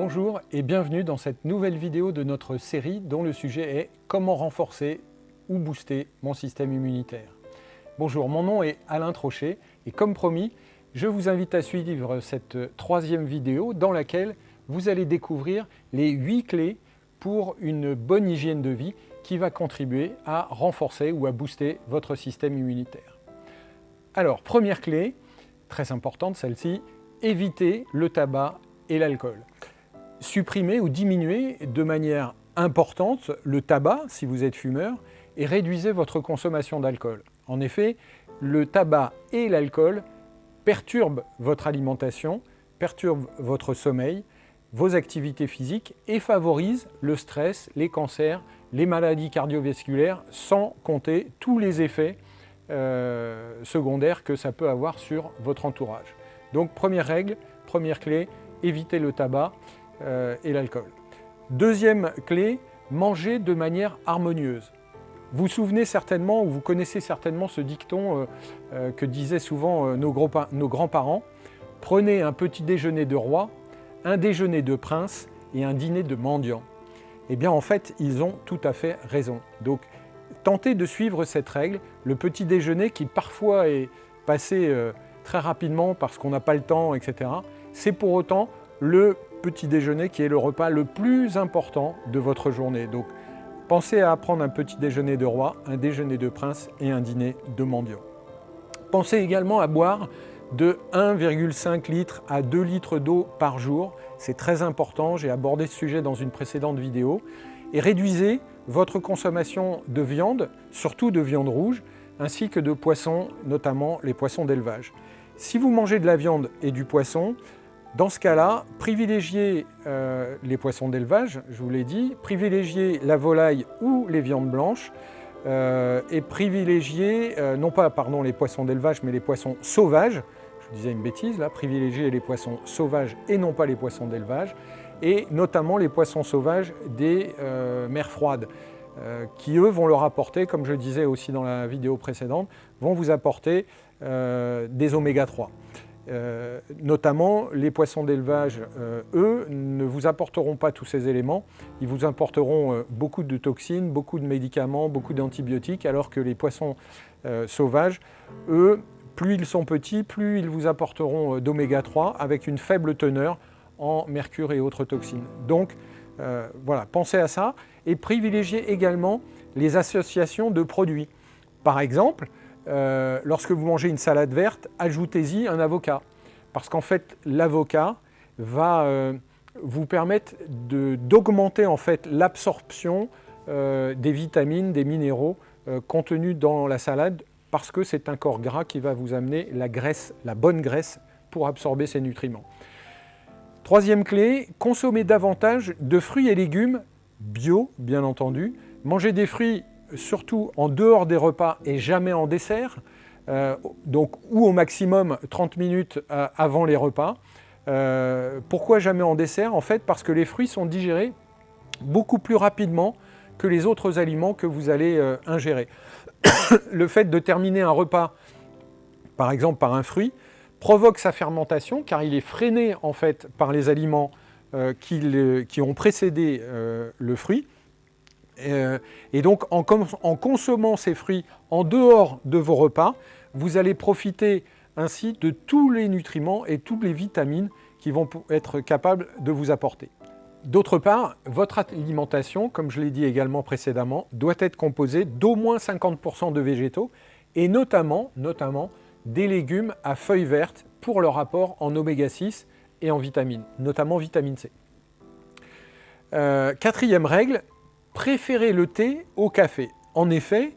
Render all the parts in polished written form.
Bonjour et bienvenue dans cette nouvelle vidéo de notre série dont le sujet est « Comment renforcer ou booster mon système immunitaire ». Bonjour, mon nom est Alain Trochet et comme promis, je vous invite à suivre cette troisième vidéo dans laquelle vous allez découvrir les 8 clés pour une bonne hygiène de vie qui va contribuer à renforcer ou à booster votre système immunitaire. Alors, première clé, très importante celle-ci, évitez le tabac et l'alcool. Supprimez ou diminuez de manière importante le tabac si vous êtes fumeur et réduisez votre consommation d'alcool. En effet, le tabac et l'alcool perturbent votre alimentation, perturbent votre sommeil, vos activités physiques et favorisent le stress, les cancers, les maladies cardiovasculaires, sans compter tous les effets secondaires que ça peut avoir sur votre entourage. Donc première règle, première clé, évitez le tabac et l'alcool. Deuxième clé, mangez de manière harmonieuse. Vous vous souvenez certainement, ou vous connaissez certainement ce dicton que disaient souvent nos grands-parents. Prenez un petit déjeuner de roi, un déjeuner de prince et un dîner de mendiant. Eh bien en fait, ils ont tout à fait raison. Donc tentez de suivre cette règle. Le petit déjeuner qui parfois est passé très rapidement parce qu'on n'a pas le temps, etc. C'est pour autant le petit déjeuner qui est le repas le plus important de votre journée. Donc, pensez à prendre un petit déjeuner de roi, un déjeuner de prince et un dîner de mendiant. Pensez également à boire de 1,5 litre à 2 litres d'eau par jour. C'est très important, j'ai abordé ce sujet dans une précédente vidéo. Et réduisez votre consommation de viande, surtout de viande rouge, ainsi que de poissons, notamment les poissons d'élevage. Si vous mangez de la viande et du poisson, dans ce cas-là, privilégiez les poissons d'élevage, je vous l'ai dit, privilégiez la volaille ou les viandes blanches et privilégiez, non pas les poissons d'élevage, mais les poissons sauvages. Je disais une bêtise là, privilégiez les poissons sauvages et non pas les poissons d'élevage, et notamment les poissons sauvages des mers froides, qui eux vont leur apporter, comme je le disais aussi dans la vidéo précédente, vont vous apporter des oméga 3. Notamment les poissons d'élevage, eux, ne vous apporteront pas tous ces éléments, ils vous apporteront beaucoup de toxines, beaucoup de médicaments, beaucoup d'antibiotiques, alors que les poissons sauvages, eux, plus ils sont petits, plus ils vous apporteront d'oméga 3 avec une faible teneur en mercure et autres toxines. Donc voilà, pensez à ça et privilégiez également les associations de produits. Par exemple, lorsque vous mangez une salade verte, ajoutez-y un avocat. Parce qu'en fait, l'avocat va vous permettre d'augmenter en fait, l'absorption des vitamines, des minéraux contenus dans la salade, parce que c'est un corps gras qui va vous amener la graisse, la bonne graisse pour absorber ces nutriments. Troisième clé, consommez davantage de fruits et légumes bio, bien entendu. Mangez des fruits surtout en dehors des repas et jamais en dessert, ou au maximum 30 minutes avant les repas. Pourquoi jamais en dessert? En fait, parce que les fruits sont digérés beaucoup plus rapidement que les autres aliments que vous allez ingérer. Le fait de terminer un repas, par exemple par un fruit, provoque sa fermentation car il est freiné en fait par les aliments qui ont précédé le fruit. Et donc en consommant ces fruits en dehors de vos repas, vous allez profiter ainsi de tous les nutriments et toutes les vitamines qui vont être capables de vous apporter. D'autre part, votre alimentation, comme je l'ai dit également précédemment, doit être composée d'au moins 50% de végétaux et notamment des légumes à feuilles vertes pour leur apport en oméga 6 et en vitamines, notamment vitamine C. Quatrième règle, préférez le thé au café. En effet,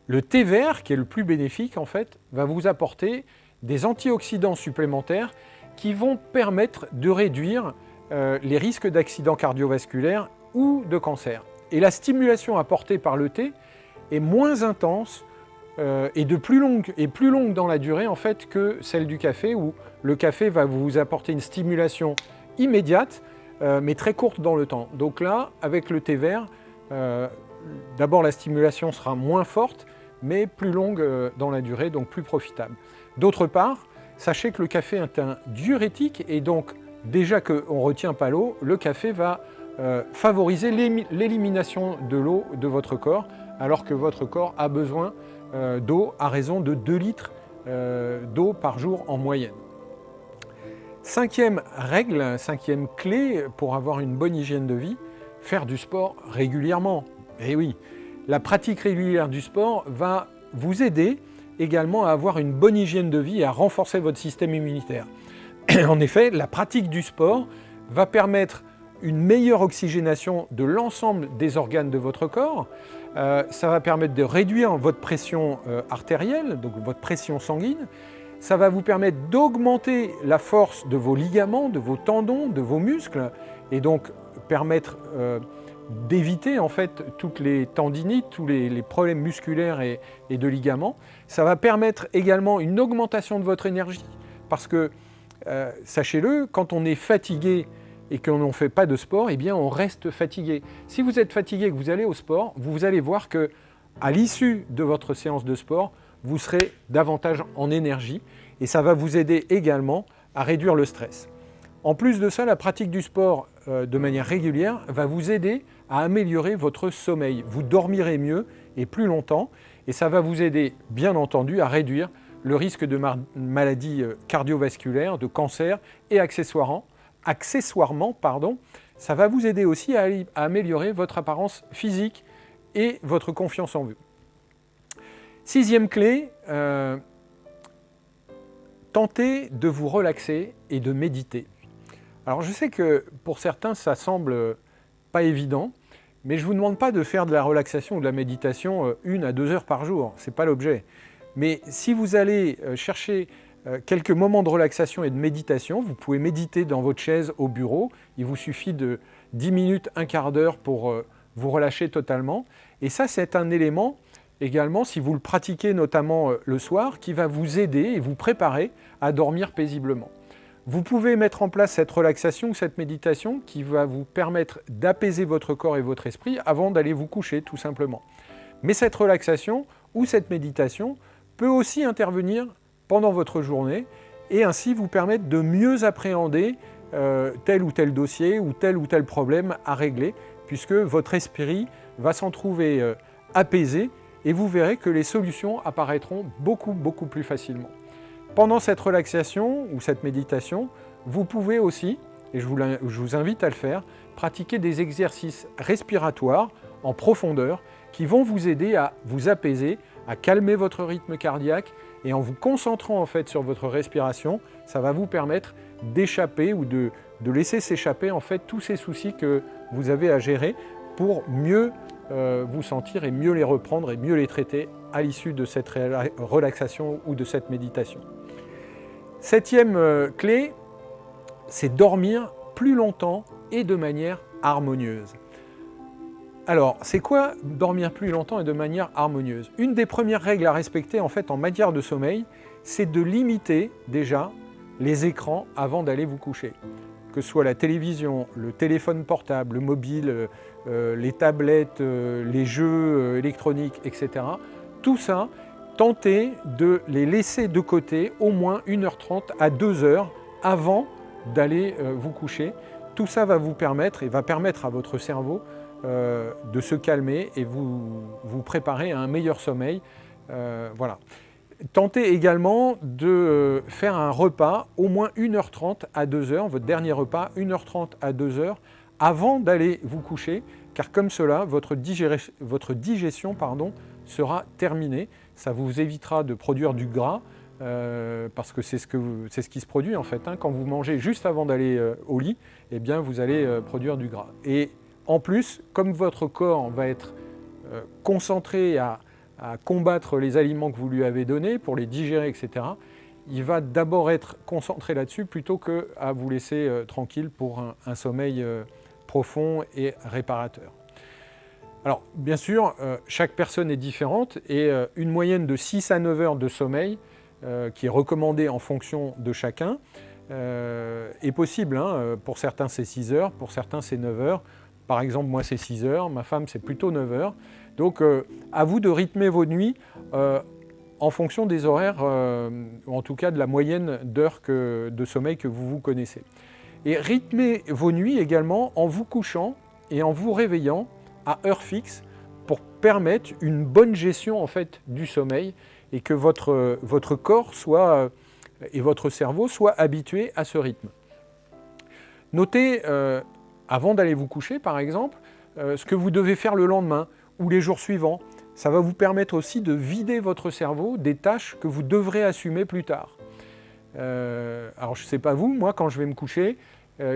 le thé vert, qui est le plus bénéfique en fait, va vous apporter des antioxydants supplémentaires qui vont permettre de réduire les risques d'accidents cardiovasculaires ou de cancer. Et la stimulation apportée par le thé est moins intense et plus longue dans la durée en fait que celle du café, où le café va vous apporter une stimulation immédiate mais très courte dans le temps. Donc là, avec le thé vert, d'abord la stimulation sera moins forte, mais plus longue dans la durée, donc plus profitable. D'autre part, sachez que le café est un diurétique et donc déjà qu'on ne retient pas l'eau, le café va favoriser l'élimination de l'eau de votre corps, alors que votre corps a besoin d'eau à raison de 2 litres d'eau par jour en moyenne. Cinquième règle, cinquième clé pour avoir une bonne hygiène de vie, faire du sport régulièrement. Et oui, la pratique régulière du sport va vous aider également à avoir une bonne hygiène de vie et à renforcer votre système immunitaire. En effet, la pratique du sport va permettre une meilleure oxygénation de l'ensemble des organes de votre corps. Ça va permettre de réduire votre pression artérielle, donc votre pression sanguine. Ça va vous permettre d'augmenter la force de vos ligaments, de vos tendons, de vos muscles, et donc permettre d'éviter en fait toutes les tendinites, tous les problèmes musculaires et de ligaments. Ça va permettre également une augmentation de votre énergie, parce que, sachez-le, quand on est fatigué et qu'on ne fait pas de sport, eh bien on reste fatigué. Si vous êtes fatigué et que vous allez au sport, vous allez voir que à l'issue de votre séance de sport, vous serez davantage en énergie et ça va vous aider également à réduire le stress. En plus de ça, la pratique du sport de manière régulière va vous aider à améliorer votre sommeil. Vous dormirez mieux et plus longtemps et ça va vous aider, bien entendu, à réduire le risque de maladies cardiovasculaires, de cancer et accessoirement, ça va vous aider aussi à améliorer votre apparence physique et votre confiance en vous. Sixième clé, tentez de vous relaxer et de méditer. Alors je sais que pour certains ça semble pas évident, mais je ne vous demande pas de faire de la relaxation ou de la méditation 1 à 2 heures par jour, ce n'est pas l'objet. Mais si vous allez chercher quelques moments de relaxation et de méditation, vous pouvez méditer dans votre chaise au bureau, il vous suffit de 10 minutes, un quart d'heure pour vous relâcher totalement. Et ça c'est un élément également, si vous le pratiquez notamment le soir, qui va vous aider et vous préparer à dormir paisiblement. Vous pouvez mettre en place cette relaxation ou cette méditation qui va vous permettre d'apaiser votre corps et votre esprit avant d'aller vous coucher tout simplement. Mais cette relaxation ou cette méditation peut aussi intervenir pendant votre journée et ainsi vous permettre de mieux appréhender tel ou tel dossier ou tel problème à régler puisque votre esprit va s'en trouver apaisé et vous verrez que les solutions apparaîtront beaucoup plus facilement. Pendant cette relaxation ou cette méditation, vous pouvez aussi, et je vous invite à le faire, pratiquer des exercices respiratoires en profondeur qui vont vous aider à vous apaiser, à calmer votre rythme cardiaque et en vous concentrant en fait sur votre respiration, ça va vous permettre d'échapper ou de laisser s'échapper en fait tous ces soucis que vous avez à gérer pour mieux vous sentir et mieux les reprendre et mieux les traiter à l'issue de cette relaxation ou de cette méditation. Septième clé, c'est dormir plus longtemps et de manière harmonieuse. Alors, c'est quoi dormir plus longtemps et de manière harmonieuse? Une des premières règles à respecter en fait en matière de sommeil, c'est de limiter déjà les écrans avant d'aller vous coucher. Que ce soit la télévision, le téléphone portable, le mobile, les tablettes, les jeux électroniques, etc. Tout ça, tentez de les laisser de côté au moins 1h30 à 2h avant d'aller vous coucher. Tout ça va vous permettre et va permettre à votre cerveau de se calmer et vous préparer à un meilleur sommeil. Voilà. Tentez également de faire un repas au moins 1h30 à 2h, votre dernier repas 1h30 à 2h avant d'aller vous coucher, car comme cela, votre digestion sera terminée. Ça vous évitera de produire du gras, parce que c'est ce qui se produit en fait. Quand vous mangez juste avant d'aller au lit, eh bien, vous allez produire du gras. Et en plus, comme votre corps va être concentré à combattre les aliments que vous lui avez donnés, pour les digérer, etc., il va d'abord être concentré là-dessus plutôt qu'à vous laisser tranquille pour un sommeil profond et réparateur. Alors, bien sûr, chaque personne est différente et une moyenne de 6 à 9 heures de sommeil, qui est recommandée en fonction de chacun, est possible. Pour certains, c'est 6 heures, pour certains, c'est 9 heures. Par exemple, moi, c'est 6 heures, ma femme, c'est plutôt 9 heures. Donc, à vous de rythmer vos nuits en fonction des horaires, ou en tout cas de la moyenne d'heures de sommeil que vous connaissez. Et rythmez vos nuits également en vous couchant et en vous réveillant à heure fixe pour permettre une bonne gestion en fait du sommeil et que votre corps et votre cerveau soient habitués à ce rythme. Notez, avant d'aller vous coucher par exemple, ce que vous devez faire le lendemain ou les jours suivants. Ça va vous permettre aussi de vider votre cerveau des tâches que vous devrez assumer plus tard. Alors je ne sais pas vous, moi quand je vais me coucher,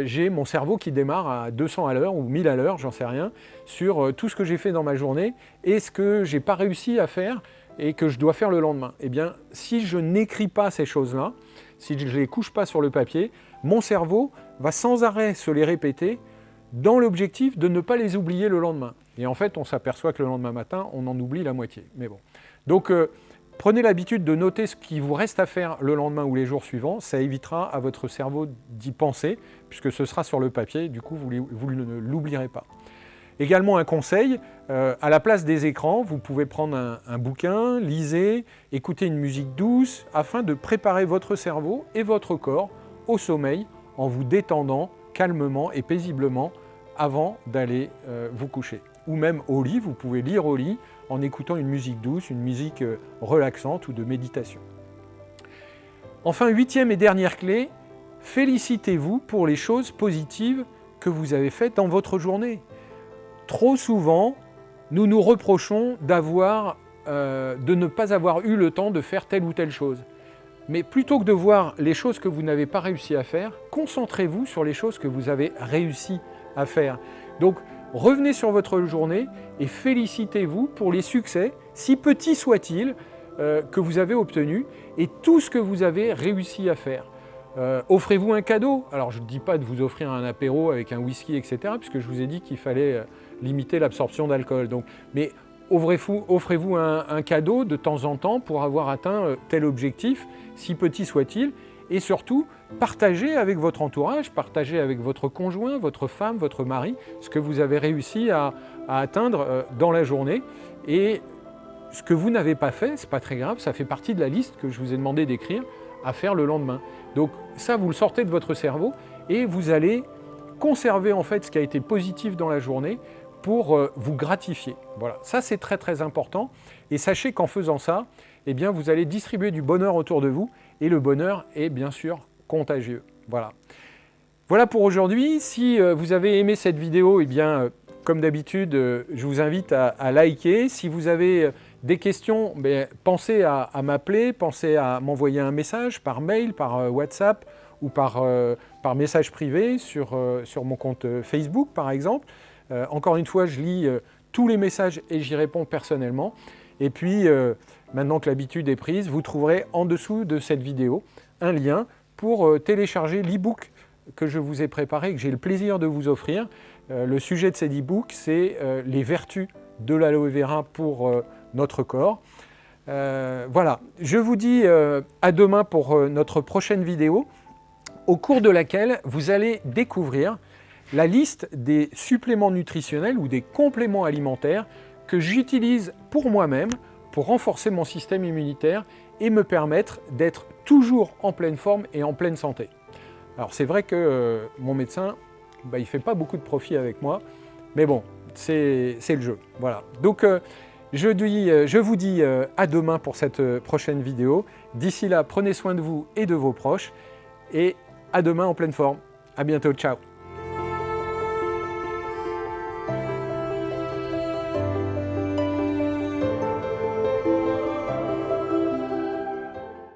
j'ai mon cerveau qui démarre à 200 à l'heure ou 1000 à l'heure, j'en sais rien, sur tout ce que j'ai fait dans ma journée et ce que je n'ai pas réussi à faire et que je dois faire le lendemain. Eh bien, si je n'écris pas ces choses-là, si je ne les couche pas sur le papier, mon cerveau va sans arrêt se les répéter dans l'objectif de ne pas les oublier le lendemain. Et en fait, on s'aperçoit que le lendemain matin, on en oublie la moitié. Mais bon. Donc, prenez l'habitude de noter ce qui vous reste à faire le lendemain ou les jours suivants. Ça évitera à votre cerveau d'y penser, puisque ce sera sur le papier. Du coup, vous ne l'oublierez pas. Également un conseil, à la place des écrans, vous pouvez prendre un bouquin, lisez, écoutez une musique douce, afin de préparer votre cerveau et votre corps au sommeil en vous détendant calmement et paisiblement avant d'aller vous coucher. Ou même au lit, vous pouvez lire au lit en écoutant une musique douce, une musique relaxante ou de méditation. Enfin, 8e et dernière clé, félicitez-vous pour les choses positives que vous avez faites dans votre journée. Trop souvent, nous nous reprochons de ne pas avoir eu le temps de faire telle ou telle chose. Mais plutôt que de voir les choses que vous n'avez pas réussi à faire, concentrez-vous sur les choses que vous avez réussi à faire. Donc, revenez sur votre journée et félicitez-vous pour les succès, si petits soient-ils, que vous avez obtenus et tout ce que vous avez réussi à faire. Offrez-vous un cadeau. Alors, je ne dis pas de vous offrir un apéro avec un whisky, etc., puisque je vous ai dit qu'il fallait limiter l'absorption d'alcool. Mais offrez-vous un cadeau de temps en temps pour avoir atteint tel objectif, si petit soit-il, et surtout, partagez avec votre entourage, partagez avec votre conjoint, votre femme, votre mari, ce que vous avez réussi à atteindre dans la journée. Et ce que vous n'avez pas fait, c'est pas très grave, ça fait partie de la liste que je vous ai demandé d'écrire à faire le lendemain. Donc ça, vous le sortez de votre cerveau et vous allez conserver en fait ce qui a été positif dans la journée pour vous gratifier. Voilà, ça c'est très très important et sachez qu'en faisant ça, eh bien, vous allez distribuer du bonheur autour de vous et le bonheur est bien sûr contagieux. Voilà. Voilà pour aujourd'hui. Si vous avez aimé cette vidéo, eh bien, comme d'habitude, je vous invite à liker. Si vous avez des questions, pensez à m'appeler, pensez à m'envoyer un message par mail, par WhatsApp ou par message privé sur mon compte Facebook par exemple. Encore une fois, je lis tous les messages et j'y réponds personnellement. Et puis, maintenant que l'habitude est prise, vous trouverez en dessous de cette vidéo un lien pour télécharger l'e-book que je vous ai préparé et que j'ai le plaisir de vous offrir. Le sujet de cet e-book, c'est les vertus de l'aloe vera pour notre corps. Voilà, je vous dis à demain pour notre prochaine vidéo, au cours de laquelle vous allez découvrir la liste des suppléments nutritionnels ou des compléments alimentaires que j'utilise pour moi-même pour renforcer mon système immunitaire et me permettre d'être toujours en pleine forme et en pleine santé. Alors c'est vrai que mon médecin, il ne fait pas beaucoup de profit avec moi, mais bon, c'est le jeu. Voilà. Donc je vous dis à demain pour cette prochaine vidéo. D'ici là, prenez soin de vous et de vos proches et à demain en pleine forme. À bientôt, ciao.